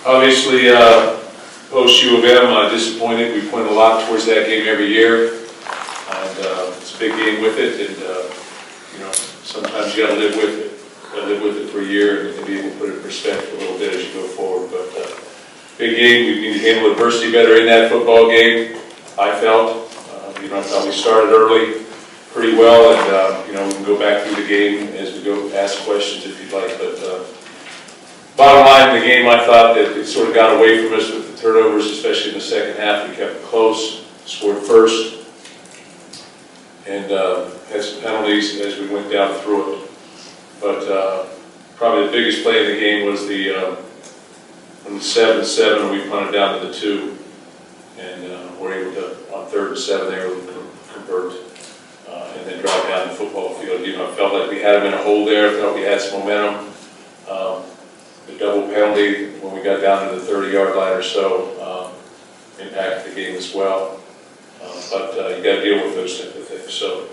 Obviously, post U of M, disappointed. We point a lot towards that game every year, and it's a big game with it. And sometimes you got to live with it. Got to live with it for a year and be able to put it in perspective a little bit as you go forward. But big game. We need to handle adversity better in that football game. I felt. I thought we started early pretty well, and we can go back through the game as we go ask questions if you'd like. But bottom line in the game, I thought that it sort of got away from us with the turnovers, especially in the second half. We kept it close, scored first, and had some penalties as we went down through it. But probably the biggest play in the game was on the 7-7, we punted down to the 2, and we're able to, on 3rd and 7, they were able to convert and then drive down the football field. I felt like we had them in a hole there. I felt we had some momentum. The double penalty when we got down to the 30-yard line or so impacted the game as well. But you got to deal with those type of things. So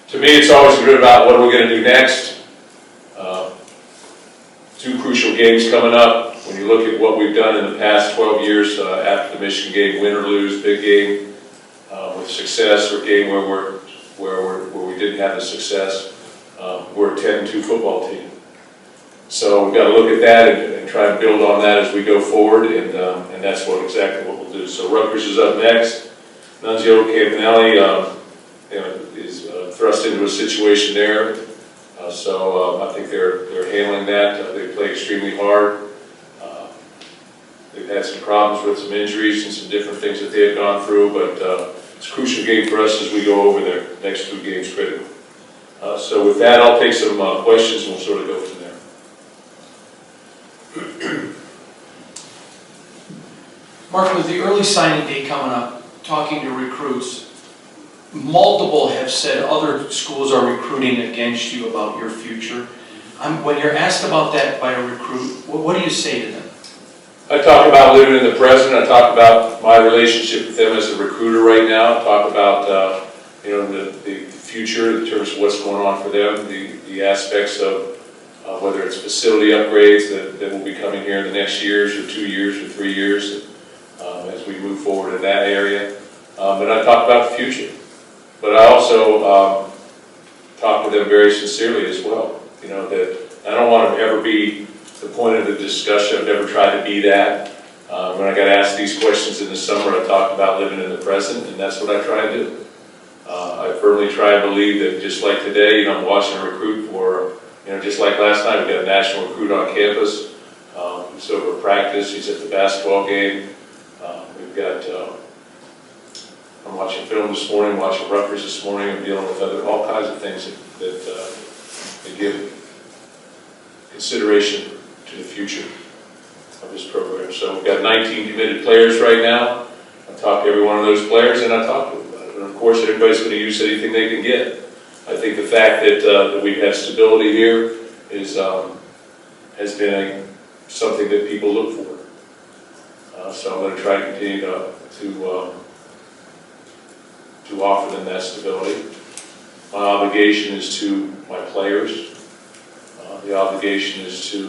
to me, it's always good about what are we going to do next. 2 crucial games coming up. When you look at what we've done in the past 12 years after the Michigan game, win or lose, big game with success, or game where we didn't have the success, we're a 10-2 football team. So we've got to look at that and try and build on that as we go forward, and that's exactly what we'll do. So Rutgers is up next. Nunzio Campanelli is thrust into a situation there. So I think they're handling that. They play extremely hard. They've had some problems with some injuries and some different things that they have gone through, but it's a crucial game for us as we go over there. Next 2 games critical. So with that, I'll take some questions and we'll sort of go from there. Mark, with the early signing day coming up, talking to recruits, multiple have said other schools are recruiting against you about your future. When you're asked about that by a recruit, what do you say to them? I talk about living in the present. I talk about my relationship with them as a recruiter right now. I talk about the future in terms of what's going on for them, the aspects of whether it's facility upgrades that will be coming here in the next years or 2 years or 3 years as we move forward in that area. And I talk about the future. But I also talk to them very sincerely as well. That I don't want to ever be the point of the discussion. I've never tried to be that. When I got asked these questions in the summer, I talked about living in the present, and that's what I try to do. I firmly try and believe that just like today, I'm watching a recruit for, just like last night, we got a national recruit on campus. He's over at practice. He's at the basketball game. We've got, I'm watching film this morning, watching Rutgers this morning. I'm dealing with all kinds of things that give consideration to the future of this program. So we've got 19 committed players right now. I talk to every one of those players and I talk to them about it. And of course, everybody's going to use anything they can get. I think the fact that we've had stability here has been something that people look for. So I'm going to try to continue to offer them that stability. My obligation is to my players. The obligation is to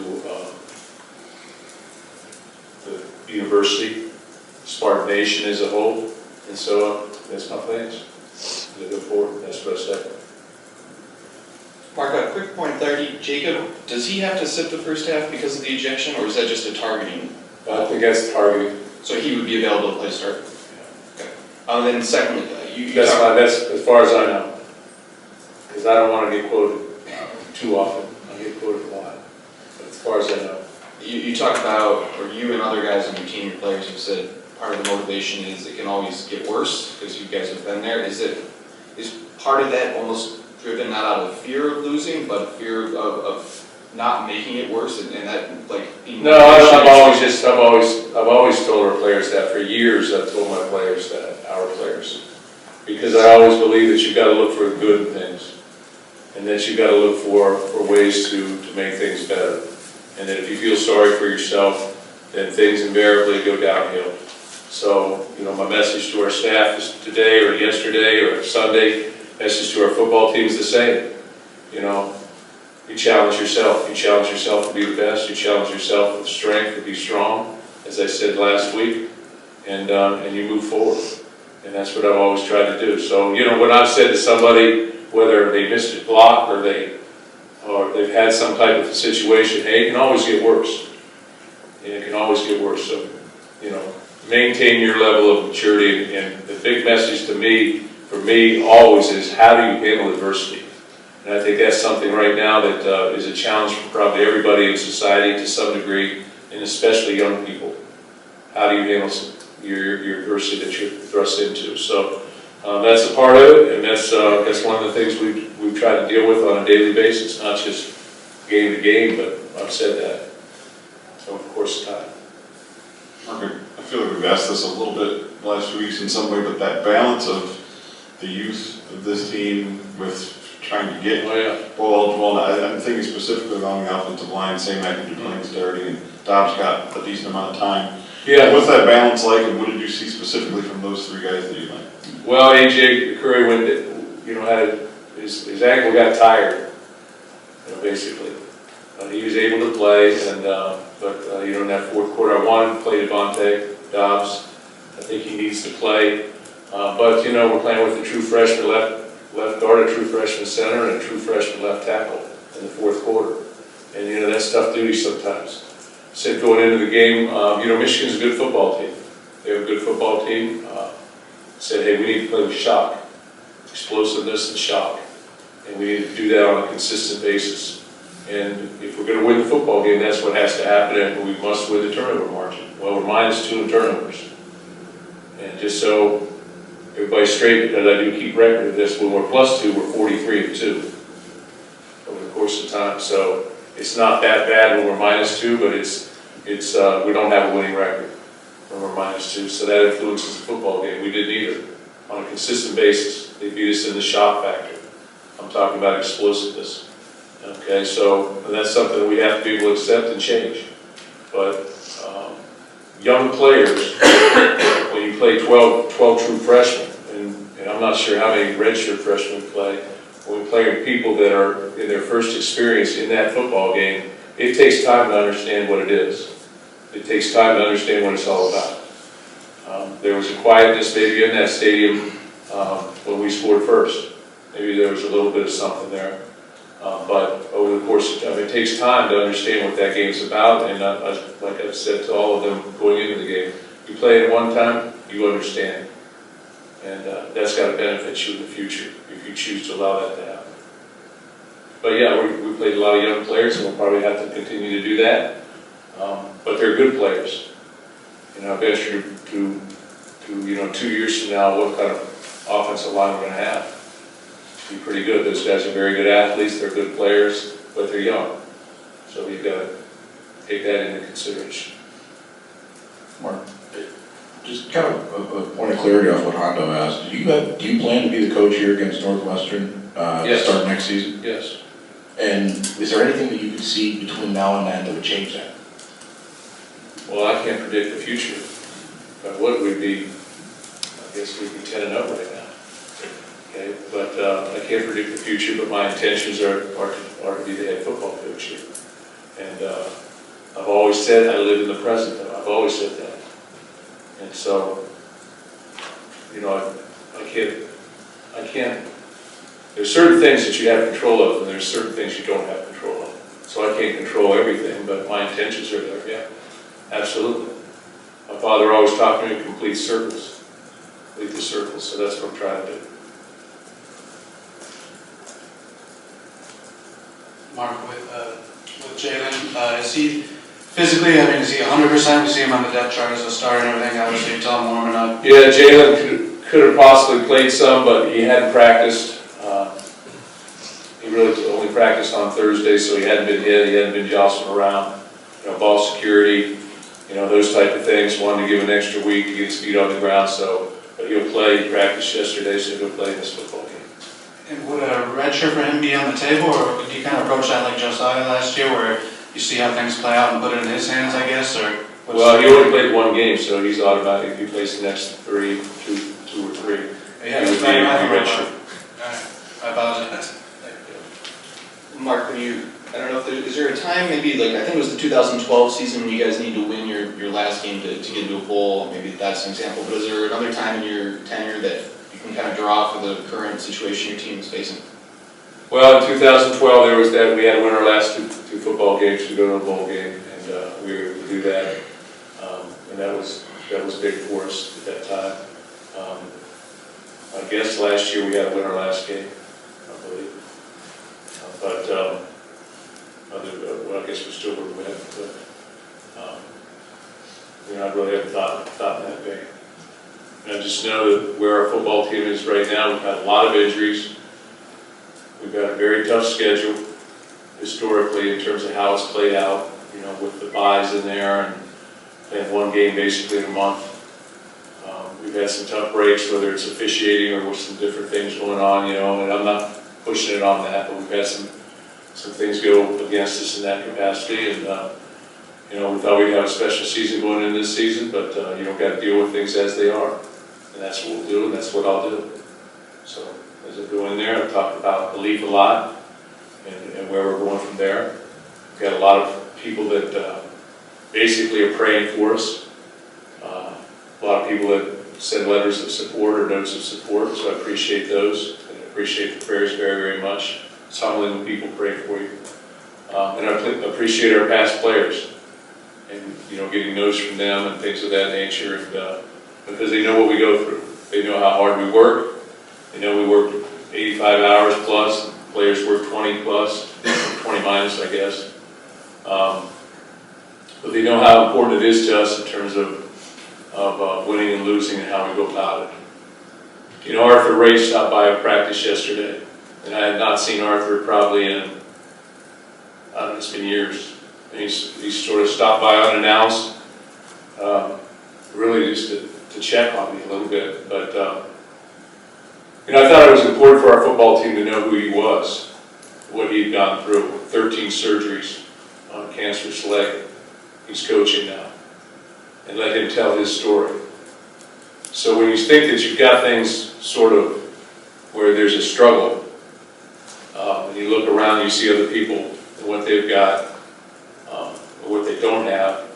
the university, Spartan Nation as a whole, and so that's my plans to go forward. That's what I said. Mark, a quick point there. Jacob, does he have to sit the first half because of the ejection, or is that just a targeting? I think that's targeting. So he would be available to play start? Okay. Then secondly, that's as far as I know. Because I don't want to get quoted too often. I get quoted a lot. But as far as I know. You talk about, or you and other guys on your team, your players have said part of the motivation is it can always get worse because you guys have been there. Is part of that almost driven not out of fear of losing, but fear of not making it worse, and that being? No, I've always told our players that for years. I've told my players that, our players, because I always believe that you've got to look for the good in things, and that you've got to look for ways to make things better, and that if you feel sorry for yourself, then things invariably go downhill. So, my message to our staff is today or yesterday or Sunday. Message to our football team is the same. You challenge yourself. You challenge yourself to be the best. You challenge yourself with strength to be strong. as I said last week, and you move forward. And that's what I've always tried to do. So, you know, when I've said to somebody, whether they missed a block or they've had some type of situation, hey, it can always get worse. And it can always get worse. So, you know, maintain your level of maturity. And the big message to me, for me, always is how do you handle adversity? And I think that's something right now that is a challenge for probably everybody in society to some degree, and especially young people. How do you handle your adversity that you're thrust into? So that's a part of it, and that's one of the things we've tried to deal with on a daily basis, not just game to game, but I've said that over the course of time. Mark, I feel like we've asked this a little bit the last few weeks in some way, but that balance of the youth of this team with trying to get bowl eligible, and I'm thinking specifically along the offensive line, same magnitude playing starting, and Dobbs got a decent amount of time. Yeah. What's that balance like, and what did you see specifically from those three guys that you liked? Well, AJ Curry, when had his ankle got tired, you know, basically. He was able to play, and but in that fourth quarter, I wanted to play Devontae Dobbs. I think he needs to play, but you know, we're playing with a true freshman left guard, a true freshman center, and a true freshman left tackle in the fourth quarter, and you know that's tough duty sometimes. Said going into the game, Michigan's a good football team. They have a good football team. Said, hey, we need to play with shock, explosiveness and shock, and we need to do that on a consistent basis. And if we're going to win the football game, that's what has to happen, and we must win the turnover margin. Well, we're -2 in turnovers. And just so everybody's straight, because I do keep record of this, when we're +2, we're 43-2 over the course of time. So it's not that bad when we're -2, but it's we don't have a winning record when we're -2. So that influences the football game. We didn't either on a consistent basis. They beat us in the shock factor. I'm talking about explosiveness. Okay, so that's something that we have to be able to accept and change. But young players, when you play 12 true freshmen, and I'm not sure how many redshirt freshmen play, when we play with people that are in their first experience in that football game, it takes time to understand what it is. It takes time to understand what it's all about. There was a quietness maybe in that stadium when we scored first. Maybe there was a little bit of something there. But over the course of time, it takes time to understand what that game's about. And like I've said to all of them going into the game, you play it one time, you understand. And that's got to benefit you in the future if you choose to allow that to happen. But yeah, we played a lot of young players, and we'll probably have to continue to do that. But they're good players. And I bet you to 2 years from now, what kind of offensive line we're going to have. Be pretty good. Those guys are very good athletes, they're good players, but they're young. So you've got to take that into consideration. Mark, just kind of a point of clarity off what Hondo asked. Do you plan to be the coach here against Northwestern Yes. to start next season? Yes. And is there anything that you could see between now and then that would change that? Well, I can't predict the future. But what we'd be, I guess we'd be 10-0 right now. Okay, but I can't predict the future, but my intentions are to be the head football coach here. And I've always said I live in the present, though. I've always said that. And so, I can't, there's certain things that you have control of, and there's certain things you don't have control of. So I can't control everything, but my intentions are there, yeah, absolutely. My father always taught me to complete circles, complete the circles, so that's what I'm trying to do. Mark, with Jalen, is he physically, is he 100%? We see him on the depth chart as a star and everything. Obviously, you tell him warming up. Yeah, Jalen could have possibly played some, but he hadn't practiced. He really only practiced on Thursday, so he hadn't been hit, he hadn't been jostling around. Ball security, those type of things. Wanted to give him an extra week to get his feet on the ground, but he'll play. He practiced yesterday, so he'll play in this football game. And would a red shirt for him be on the table, or could you kind of approach that like Josiah last year, where you see how things play out and put it in his hands, I guess? Or well, he only played one game, so he's automatic. If he plays the next two or three, yeah, he would be red shirt. All right, I apologize. Mark, when you I don't know if is there a time, maybe like, I think it was the 2012 season when you guys need to win your last game to get into a bowl, maybe that's an example, but is there another time in your tenure that you can kind of draw for the current situation your team is facing? Well, in 2012, there was that, we had to win our last two football games to go to a bowl game, and we were able to do that. And that was big for us at that time. I guess last year we had to win our last game, I believe. Well, I guess we still would win, but I really haven't thought in that vein. And I just know that where our football team is right now, we've had a lot of injuries. We've got a very tough schedule historically in terms of how it's played out, with the byes in there and playing one game basically in a month. We've had some tough breaks, whether it's officiating or with some different things going on, and I'm not pushing it on that, but we've had some things go against us in that capacity, and we thought we'd have a special season going into this season, but got to deal with things as they are, and that's what we'll do, and that's what I'll do. So as I go in there, I've talked about belief a lot and where we're going from there. We've got a lot of people that basically are praying for us. A lot of people that send letters of support or notes of support, so I appreciate those, and I appreciate the prayers very, very much. It's humbling when people pray for you. And I appreciate our past players, and getting notes from them and things of that nature, and because they know what we go through. They know how hard we work. They know we work 85 hours plus, and players work 20 plus, 20 minus, I guess. But they know how important it is to us in terms of winning and losing and how we go about it. Arthur Ray stopped by a practice yesterday, and I had not seen Arthur probably in, I don't know, it's been years. And he's sort of stopped by unannounced, really just to check on me a little bit. But I thought it was important for our football team to know who he was, what he'd gone through, 13 surgeries on a cancerous leg. He's coaching now. And let him tell his story. So when you think that you've got things sort of where there's a struggle, and you look around, you see other people and what they've got, or what they don't have,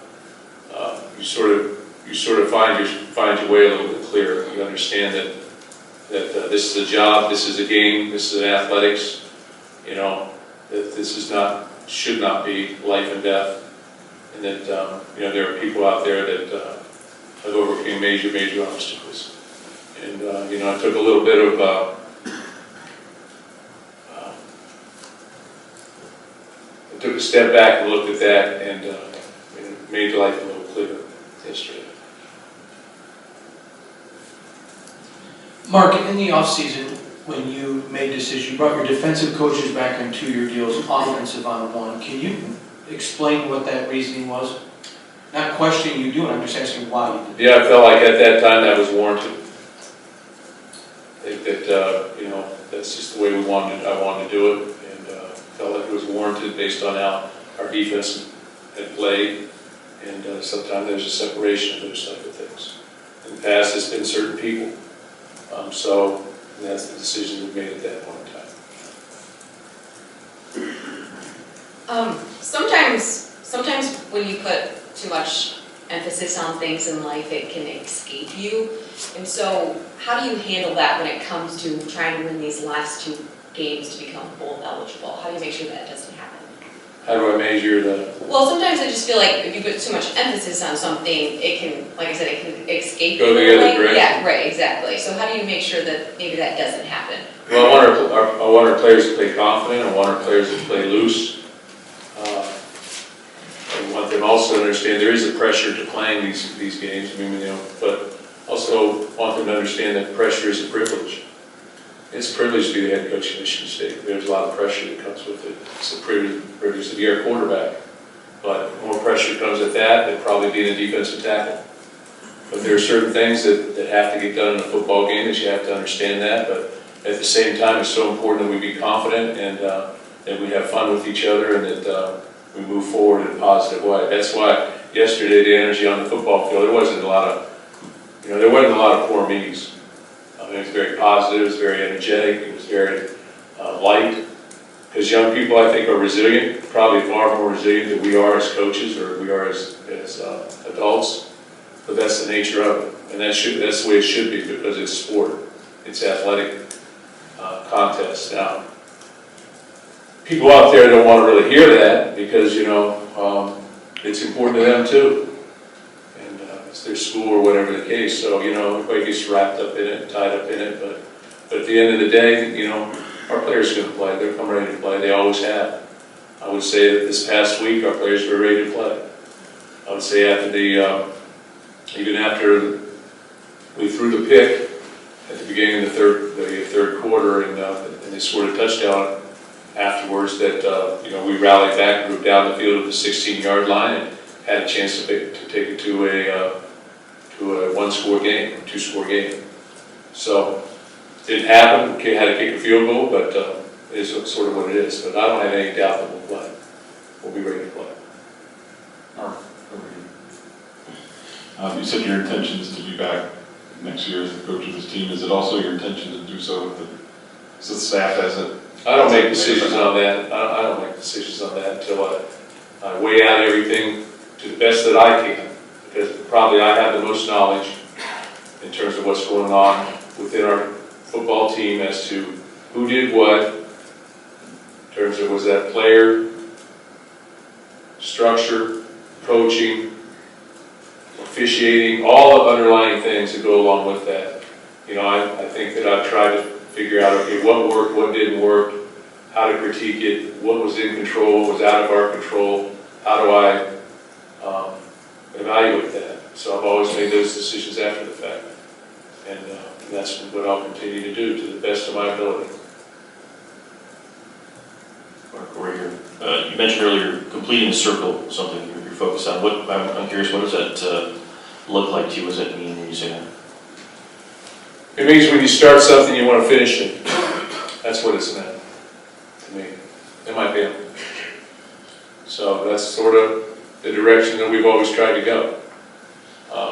you sort of find your way a little bit clearer. You understand that this is a job, this is a game, this is an athletics. That this should not be life and death. And that there are people out there that have overcome major obstacles. And I took a little bit of I took a step back and looked at that, and it made life a little clearer yesterday. Mark, in the offseason, when you made decisions, you brought your defensive coaches back on 2-year deals, offensive on one. Can you explain what that reasoning was? Not questioning you doing, I'm just asking why you did it. Yeah, I felt like at that time that was warranted. I think that, that's just the way I wanted to do it, and felt like it was warranted based on how our defense had played, and sometimes there's a separation of those type of things. In the past, it's been certain people. So that's the decision we made at that point in time. Sometimes when you put too much emphasis on things in life, it can escape you. And so how do you handle that when it comes to trying to win these last 2 games to become bowl eligible? How do you make sure that doesn't happen? How do I measure the... Well, sometimes I just feel like if you put too much emphasis on something, it can, like I said, it can escape you. Go the other direction. Yeah, right, exactly. So how do you make sure that maybe that doesn't happen? Well, I want our players to play confident. I want our players to play loose. I want them also to understand there is a pressure to playing these games. But also want them to understand that pressure is a privilege. It's a privilege to be the head coach of Michigan State. There's a lot of pressure that comes with it. It's a privilege to be our quarterback. But more pressure comes at that than probably being a defensive tackle. But there are certain things that have to get done in a football game that you have to understand that. But at the same time, it's so important that we be confident and that we have fun with each other and that we move forward in a positive way. That's why yesterday the energy on the football field, there wasn't a lot of poor me's. It was very positive, it was very energetic, it was very light, because Because young people, I think, are resilient, probably far more resilient than we are as coaches or we are as adults. But that's the nature of it, and that's the way it should be because it's sport, it's athletic contest. Now, people out there don't want to really hear that because it's important to them too, and it's their school or whatever the case. So everybody gets wrapped up in it, tied up in it. But at the end of the day, our players are going to play. They're coming ready to play. They always have. I would say that this past week our players were ready to play. I would say after even after we threw the pick at the beginning of the third quarter and they scored a touchdown afterwards, that we rallied back, moved down the field at the 16-yard line, and had a chance to take it to a one-score game, two-score game. So it didn't happen. We had to kick a field goal, but it's sort of what it is. But I don't have any doubt that we'll play. We'll be ready to play. Mark, over here. You said your intention is to be back next year as the coach of this team. Is it also your intention to do so with the staff as it? I don't make decisions on that. I don't make decisions on that until I weigh out everything to the best that I can, because probably I have the most knowledge in terms of what's going on within our football team as to who did what, in terms of was that player, structure, coaching, officiating, all the underlying things that go along with that. I think that I've tried to figure out, okay, what worked, what didn't work, how to critique it, what was in control, what was out of our control, how do I evaluate that. So I've always made those decisions after the fact. And that's what I'll continue to do to the best of my ability. Mark, over here. You mentioned earlier completing a circle, something you're focused on. I'm curious, what does that look like to you? What does that mean when you say that? It means when you start something, you want to finish it. That's what it's meant to me and my family. So that's sort of the direction that we've always tried to go.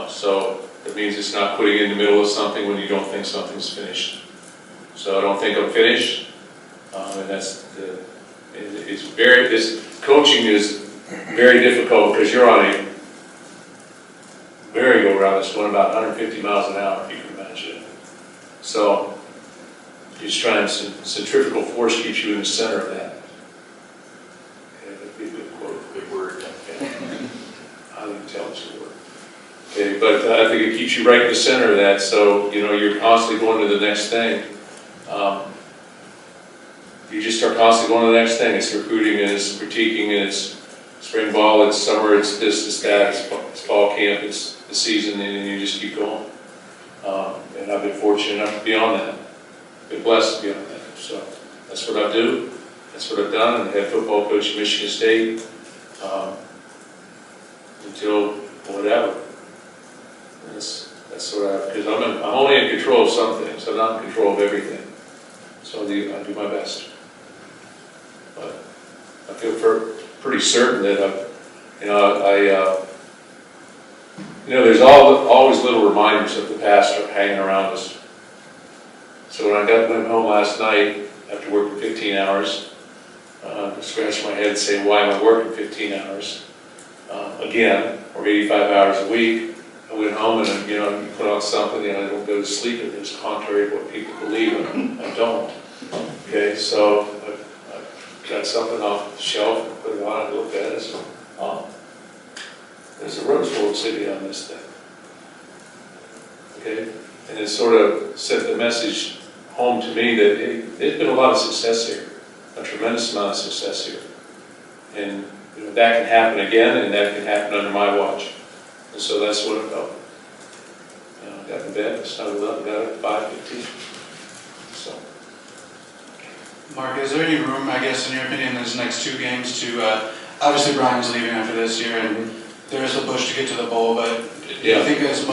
So it means it's not putting in the middle of something when you don't think something's finished. So I don't think I'm finished, and this coaching is very difficult because you're on a merry-go-round that's going about 150 miles an hour, if you can imagine it. So you're just trying to, centrifugal force keeps you in the center of that. Okay, that'd be a good quote, big word. Okay. Highly intelligent word. Okay, but I think it keeps you right in the center of that, so you're constantly going to the next thing. You just start constantly going to the next thing. It's recruiting, and it's critiquing, and it's spring ball, it's summer, it's this, it's that, it's fall camp, it's the season, and you just keep going. And I've been fortunate enough to be on that. Been blessed to be on that. So that's what I do. That's what I've done. I'm the head football coach at Michigan State until whatever. That's what because I'm only in control of some things. I'm not in control of everything. So I do my best. But I feel pretty certain that there's always little reminders of the past are hanging around us. So when I went home last night after working 15 hours, I scratched my head and say, why am I working 15 hours? Again, or 85 hours a week. I went home and you put on something and I don't go to sleep, and it's contrary to what people believe, and I don't. Okay, so I got something off the shelf and put it on and looked at it. So, there's a Rose Bowl city on this thing. Okay, and it sort of sent the message home to me that there's been a lot of success here, a tremendous amount of success here, and that can happen again, and that can happen under my watch. And so that's what I felt. I got in bed, snuggled up, got up at 5:15. So. Mark, is there any room, I guess, in your opinion, in these next two games to, obviously Brian's leaving after this year, and there is a push to get to the bowl, but do you think is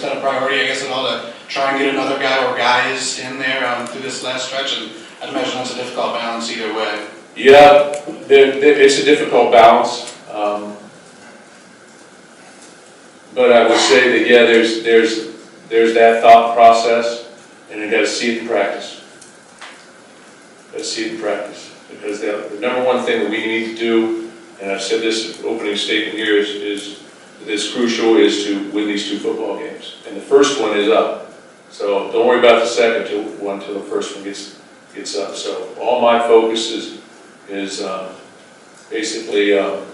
that a priority, I guess, at all, to try and get another guy or guys in there through this last stretch? And I'd imagine that's a difficult balance either way. Yeah, it's a difficult balance. But I would say that, yeah, there's that thought process, and you got to see it in practice. Got to see it in practice. Because the number one thing that we need to do, and I've said this opening statement here, is crucial, is to win these 2 football games. And the first one is up. So don't worry about the second one till the first one gets up. So all my focus is basically on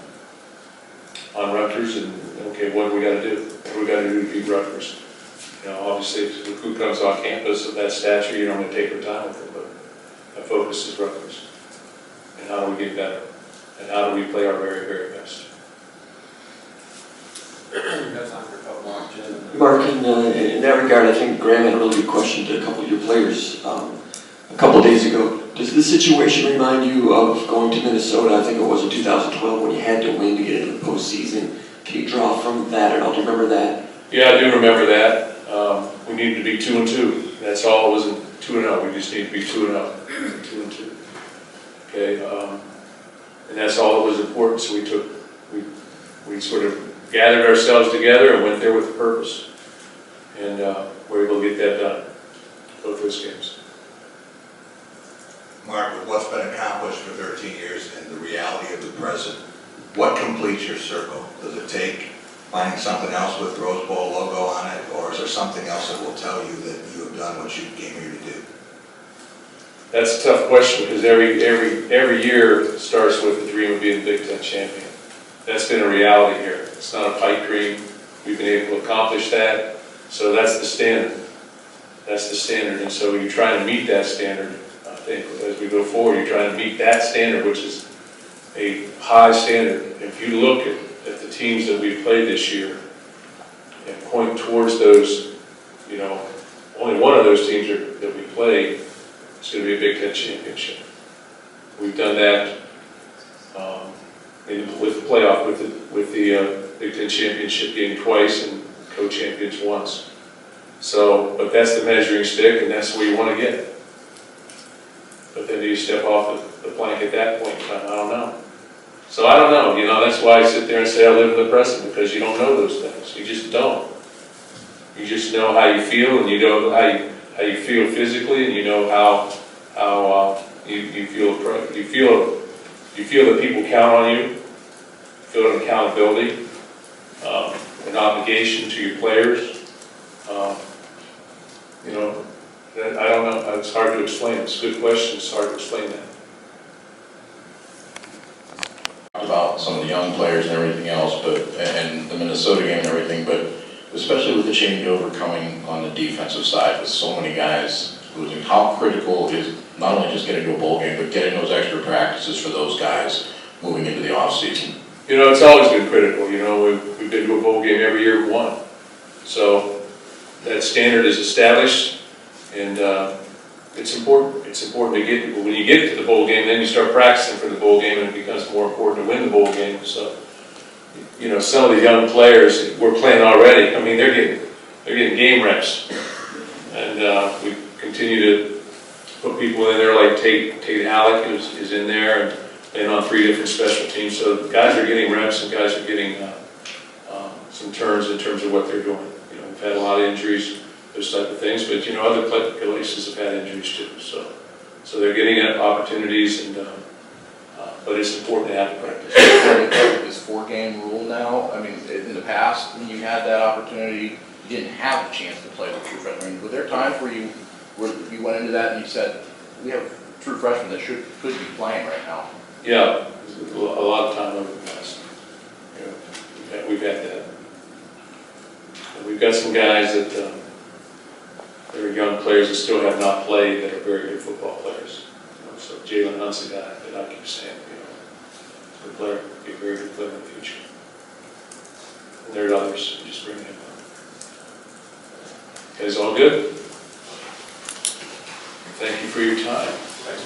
Rutgers and, okay, what do we got to do? What do we got to do to beat Rutgers? You know, obviously, if the recruit comes on campus of that stature, you don't want to take your time with them, but my focus is Rutgers. And how do we get better? And how do we play our very, very best? Mark, in that regard, I think Graham had a really good question to a couple of your players a couple of days ago. Does this situation remind you of going to Minnesota? I think it was in 2012 when you had to win to get into the postseason. Can you draw from that at all? Do you remember that? Yeah, I do remember that. We needed to be 2-2. That's all. It wasn't 2-0. We just needed to be 2-0. 2-2. Okay. And that's all that was important. So we sort of gathered ourselves together and went there with a purpose. And we're able to get that done. Both those games. Mark, with what's been accomplished for 13 years and the reality of the present, what completes your circle? Does it take finding something else with Rose Bowl logo on it, or is there something else that will tell you that you have done what you came here to do? That's a tough question because every year starts with the dream of being Big Ten champion. That's been a reality here. It's not a pipe dream. We've been able to accomplish that. So that's the standard. That's the standard. And so you try to meet that standard. I think as we go forward, you're trying to meet that standard, which is a high standard. If you look at the teams that we've played this year and point towards those, you know, only one of those teams that we played is going to be a Big Ten championship. We've done that with the playoff, with the Big Ten championship game twice and co-champions once. So, but that's the measuring stick, and that's where you want to get. But then do you step off the plank at that point in time? I don't know. So I don't know. You know, that's why I sit there and say I live in the present, because you don't know those things. You just don't. You just know how you feel, and you know how you feel physically, and you know how you feel that people count on you. Feel an accountability, an obligation to your players. You know, I don't know. It's hard to explain. It's a good question. It's hard to explain that. About some of the young players and everything else, but and the Minnesota game and everything, but especially with the changeover coming on the defensive side with so many guys losing, how critical is not only just getting to a bowl game, but getting those extra practices for those guys moving into the offseason? You know, it's always been critical. You know, we've been to a bowl game every year we won. So that standard is established, and it's important. It's important to get, when you get to the bowl game, then you start practicing for the bowl game, and it becomes more important to win the bowl game. So, you know, some of the young players we're playing already. I mean, they're getting game reps, and we continue to put people in there like Tate Halleck is in there and on 3 different special teams. So guys are getting reps, and guys are getting some turns in terms of what they're doing. You know, we've had a lot of injuries, those type of things, but you know, other places have had injuries too. So they're getting opportunities, and but it's important to have to practice. This 4-game rule now, I mean, in the past, when you had that opportunity, you didn't have a chance to play with true freshmen. I mean, were there times where you went into that and you said, we have true freshmen that could be playing right now? Yeah, a lot of time over the past. You know, we've had that. And we've got some guys that are young players that still have not played that are very good football players. You know, so Jalen Hunt's a guy that I keep saying, you know, good player, be a very good player in the future. And there are others, just bring him up. Guys, all good? Thank you for your time. Right.